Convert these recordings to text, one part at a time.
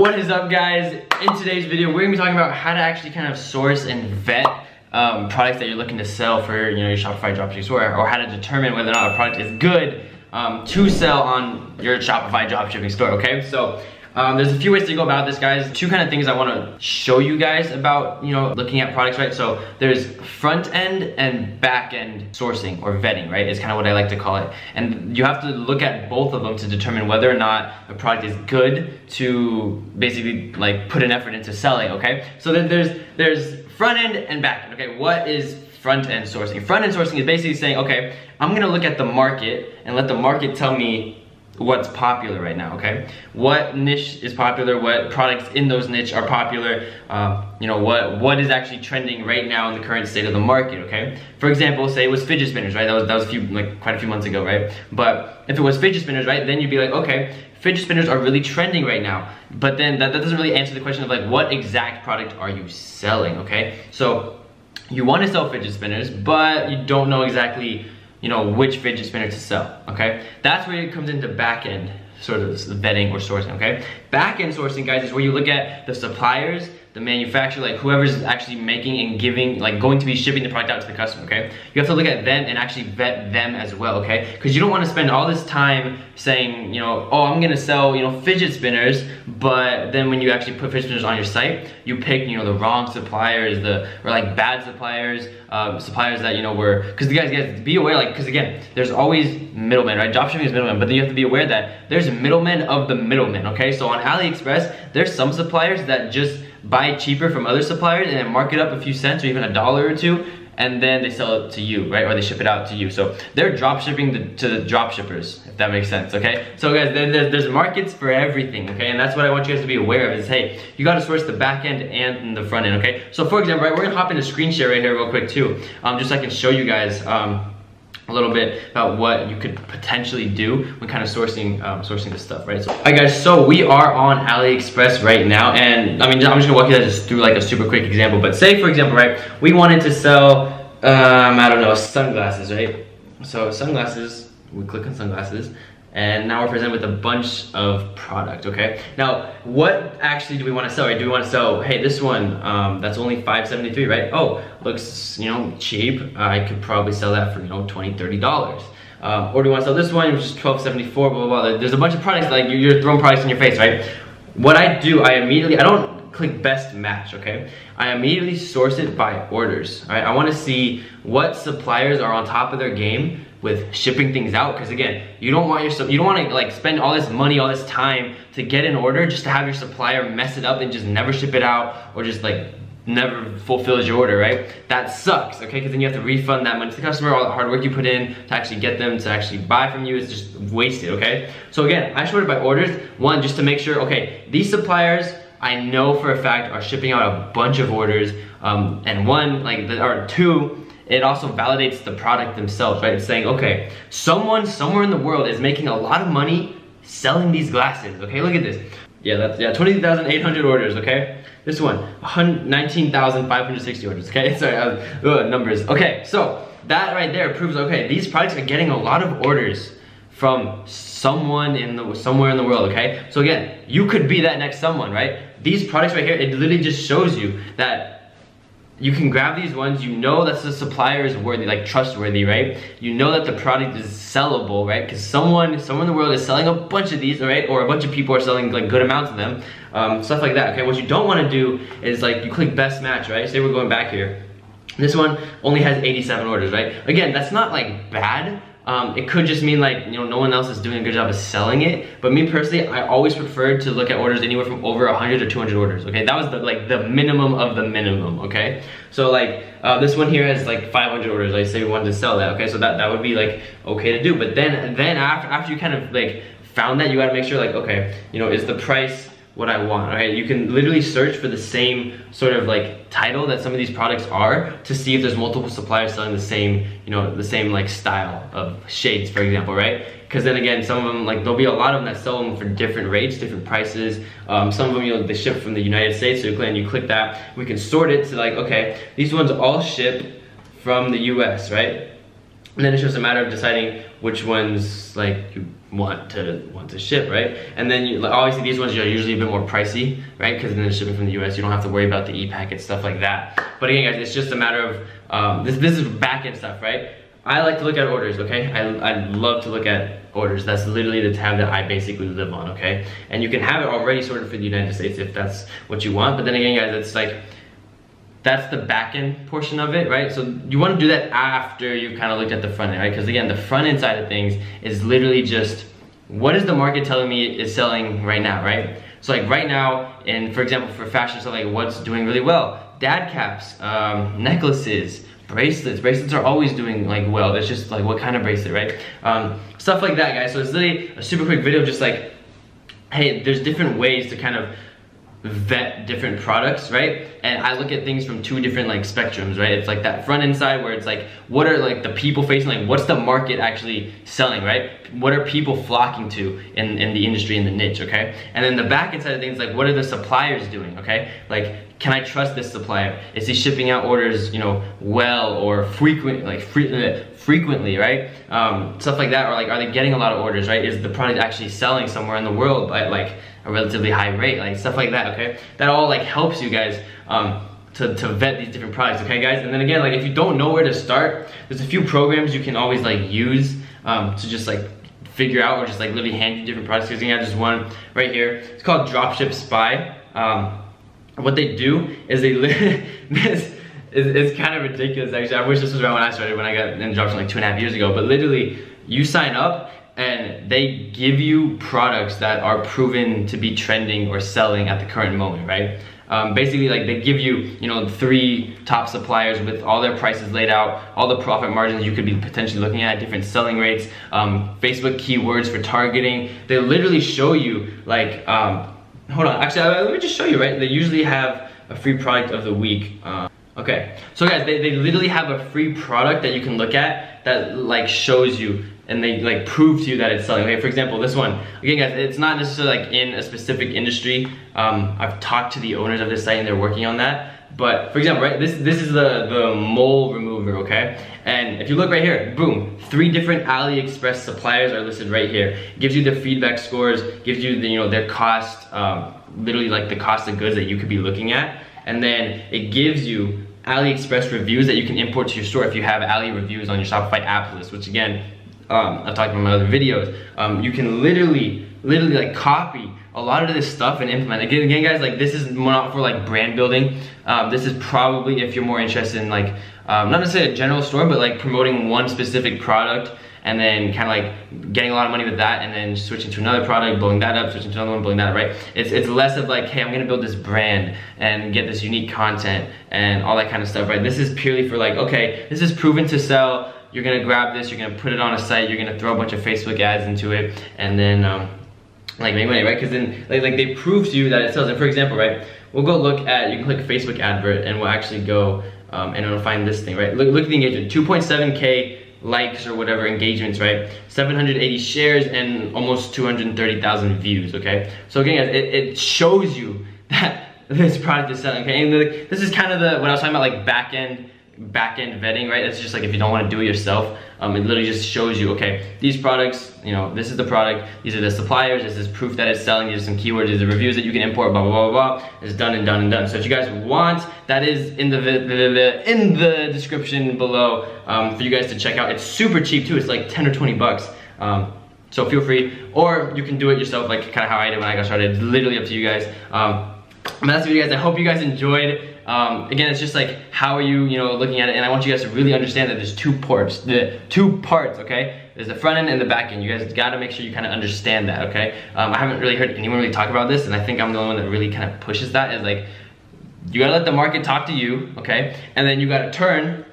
What is up, guys? In today's video, we're gonna be talking about how to actually kind of source and vet products that you're looking to sell for your Shopify dropshipping store, or how to determine whether or not a product is good to sell on your Shopify dropshipping store. Okay, so there's a few ways to go about this, guys. Two kind of things I want to show you guys about looking at products, right? So there's front end and back end sourcing, or vetting, right? Is kind of what I like to call it. And you have to look at both of them to determine whether or not a product is good to basically like put an effort into selling. Okay, so then there's front end and back end. Okay, what is front end sourcing? Front end sourcing is basically saying, okay, I'm gonna look at the market and let the market tell me what's popular right now. Okay, what niche is popular, what products in those niche are popular, what is actually trending right now in the current state of the market. Okay, for example, say it was fidget spinners, right? That was quite a few months ago, right? But if it was fidget spinners, right, then you'd be like, okay, fidget spinners are really trending right now, but then that doesn't really answer the question of like, what exact product are you selling? Okay, so you want to sell fidget spinners, but you don't know exactly which fidget spinner to sell. Okay, that's where it comes into back end sort of vetting or sourcing. Okay, back end sourcing, guys, is where you look at the suppliers, the manufacturer, like whoever's actually making and giving, like going to be shipping the product out to the customer. Okay, you have to look at them and actually vet them as well. Okay, because you don't want to spend all this time saying oh, I'm gonna sell fidget spinners, but then when you actually put fidget spinners on your site, you pick the wrong suppliers, or like bad suppliers, suppliers that were, because the guys be aware, like, because again, there's always middlemen, right? Dropshipping is middlemen, but then you have to be aware that there's middlemen of the middlemen. Okay, so on AliExpress, there's some suppliers that just buy cheaper from other suppliers and then mark it up a few cents or even $1 or $2, and then they sell it to you, right? Or they ship it out to you. So they're drop shipping to the drop shippers, if that makes sense. Okay, so guys, there's markets for everything. Okay, and that's what I want you guys to be aware of, is hey, you got to source the back end and the front end. Okay, so for example, right, we're gonna hop into screen share right here real quick too, just so I can show you guys a little bit about what you could potentially do when kind of sourcing this stuff, right? So, alright guys, so we are on AliExpress right now, and I'm just gonna walk you guys through like a super quick example. But say, for example, right, we wanted to sell, I don't know, sunglasses, right? So sunglasses, we click on sunglasses, and now we're presented with a bunch of product. Okay, now what actually do we want to sell, right? Do we want to sell, hey, this one that's only $5.73, right? Oh, looks cheap, I could probably sell that for $20-$30. Or do we want to sell this one which is $12.74, blah blah blah. There's a bunch of products, like you're throwing products in your face, right? What I do, I don't click best match. Okay, I immediately source it by orders. All right, I want to see what suppliers are on top of their game with shipping things out, because again, you don't want to like spend all this money, all this time to get an order just to have your supplier mess it up and just never ship it out, or just like never fulfills your order, right? That sucks. Okay, because then you have to refund that money to the customer. All the hard work you put in to actually get them to actually buy from you is just wasted. Okay, so again, I sort it by orders. One, just to make sure, okay, these suppliers I know for a fact are shipping out a bunch of orders, and one, or two, it also validates the product themselves, right? It's saying, okay, someone somewhere in the world is making a lot of money selling these glasses. Okay, look at this. Yeah, 20,800 orders. Okay, this one, 19,560 orders. Okay, sorry, numbers. Okay, so that right there proves, okay, these products are getting a lot of orders from somewhere in the world. Okay, so again, you could be that next someone, right? These products right here, it literally just shows you that you can grab these ones, that the supplier is worthy, like trustworthy, right? That the product is sellable, right? Because someone in the world is selling a bunch of these, right? Or a bunch of people are selling like good amounts of them, stuff like that. Okay, what you don't want to do is like you click best match, right? Say we're going back here. This one only has 87 orders, right? Again, that's not like bad. It could just mean like no one else is doing a good job of selling it. But me personally, I always prefer to look at orders anywhere from over 100 to 200 orders. Okay, that was the minimum of the minimum. Okay, so like this one here has like 500 orders. Like say we wanted to sell that. Okay, so that would be like okay to do. But then after you kind of like found that, you got to make sure like, okay, is the price what I want? Right, you can literally search for the same sort of like title that some of these products are to see if there's multiple suppliers selling the same, the same like style of shades, for example, right? Because then again, some of them, like there'll be a lot of them that sell them for different rates, different prices. Some of them, they ship from the United States, so you click that. We can sort it to like, okay, these ones all ship from the US, right? And then it's just a matter of deciding which ones like you want to ship, right? And then you, like, obviously these ones are usually a bit more pricey, right? Because then they're shipping from the US, you don't have to worry about the e-packet, stuff like that. But again, guys, it's just a matter of this is back-end stuff, right? I like to look at orders, okay? I love to look at orders. That's literally the tab that I basically live on, okay? And you can have it already sorted for the United States if that's what you want. But then again, guys, it's like, that's the back end portion of it, right? So you want to do that after you kind of looked at the front end, right? Because again, the front end side of things is literally just, what is the market telling me is selling right now, right? So like right now, and for example, for fashion stuff, like what's doing really well? Dad caps, necklaces, bracelets. Bracelets are always doing like well. It's just like what kind of bracelet, right? Stuff like that, guys. So it's literally a super quick video, just like, hey, there's different ways to kind of vet different products, right? And I look at things from two different like spectrums, right? It's like that front end side where it's like, what are like the people facing, like what's the market actually selling, right? What are people flocking to in the industry, in the niche, okay? And then the back end side of things, like what are the suppliers doing, okay? Like, can I trust this supplier? Is he shipping out orders, you know, well or frequently, right? Stuff like that, or like, are they getting a lot of orders, right? Is the product actually selling somewhere in the world at like a relatively high rate, like stuff like that, okay? That all like helps you guys to vet these different products, okay, guys? And then again, like if you don't know where to start, there's a few programs you can always like use to just like figure out, or just like literally hand you different products. Because I have just one right here. It's called Dropship Spy. What they do is they it's kind of ridiculous actually. I wish this was around when I started, when I got in dropshipping like 2.5 years ago. But literally, you sign up and they give you products that are proven to be trending or selling at the current moment, right? Basically, like they give you, you know, 3 top suppliers with all their prices laid out, all the profit margins you could be potentially looking at, different selling rates, Facebook keywords for targeting. They literally show you like, hold on, actually, let me just show you, right? They usually have a free product of the week. Okay, so guys, they literally have a free product that you can look at that like shows you, and they like prove to you that it's selling. Okay, for example, this one. Again, guys, it's not necessarily like in a specific industry. I've talked to the owners of this site and they're working on that. But for example, right, this is the mole remover, okay? And if you look right here, boom, 3 different AliExpress suppliers are listed right here. Gives you the feedback scores, gives you the, you know, their cost, literally like the cost of goods that you could be looking at. And then it gives you AliExpress reviews that you can import to your store if you have Ali reviews on your Shopify app list, which again, I've talked about in my other videos. You can literally like copy a lot of this stuff and implement it. Again, guys, like this is not for like brand building. This is probably if you're more interested in like, not necessarily a general store, but like promoting one specific product and then kind of like getting a lot of money with that and then switching to another product, blowing that up, switching to another one, blowing that up, right? It's less of like, hey, I'm gonna build this brand and get this unique content and all that kind of stuff, right? This is purely for like, okay, this is proven to sell. You're gonna grab this, you're gonna put it on a site, you're gonna throw a bunch of Facebook ads into it, and then like make money, right? Because then like they prove to you that it sells. And for example, right, we'll go look at, you can click Facebook advert and we'll actually go and it'll find this thing, right? Look at the engagement, 2.7K likes or whatever engagements, right? 780 shares and almost 230,000 views, okay? So again, guys, it shows you that this product is selling, okay? And this is kind of what I was talking about, like back end vetting, right? It's just like if you don't want to do it yourself, it literally just shows you, okay, these products, you know, this is the product, these are the suppliers, this is proof that it's selling, these are some keywords, these are reviews that you can import, blah, blah, blah, blah. It's done and done and done. So if you guys want, that is in the description below for you guys to check out. It's super cheap too. It's like 10 or 20 bucks. So feel free, or you can do it yourself, like kind of how I did when I got started. It's literally up to you guys. And that's the video, guys. I hope you guys enjoyed. Again, it's just like, how are you, looking at it? And I want you guys to really understand that there's 2 parts. Okay? There's the front end and the back end. You guys gotta make sure you kind of understand that, okay? I haven't really heard anyone really talk about this, and I think I'm the only one that really kind of pushes that. Is like, you gotta let the market talk to you, okay? And then you gotta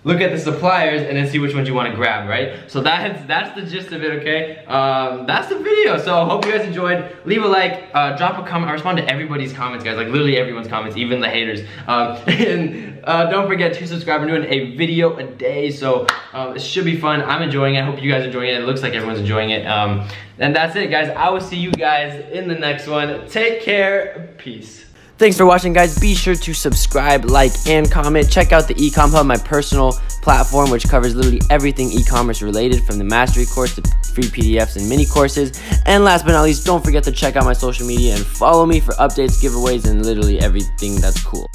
look at the suppliers and then see which ones you want to grab, right? So that's the gist of it, okay? That's the video. So I hope you guys enjoyed. Leave a like, drop a comment. I respond to everybody's comments, guys, like literally everyone's comments, even the haters. And don't forget to subscribe. We're doing a video a day, so it should be fun. I'm enjoying it. I hope you guys are enjoying it. It looks like everyone's enjoying it. And that's it, guys. I will see you guys in the next one. Take care. Peace. Thanks for watching, guys. Be sure to subscribe, like, and comment. Check out the Ecom Hub, my personal platform, which covers literally everything e-commerce related, from the mastery course to free PDFs and mini courses. And last but not least, don't forget to check out my social media and follow me for updates, giveaways, and literally everything that's cool.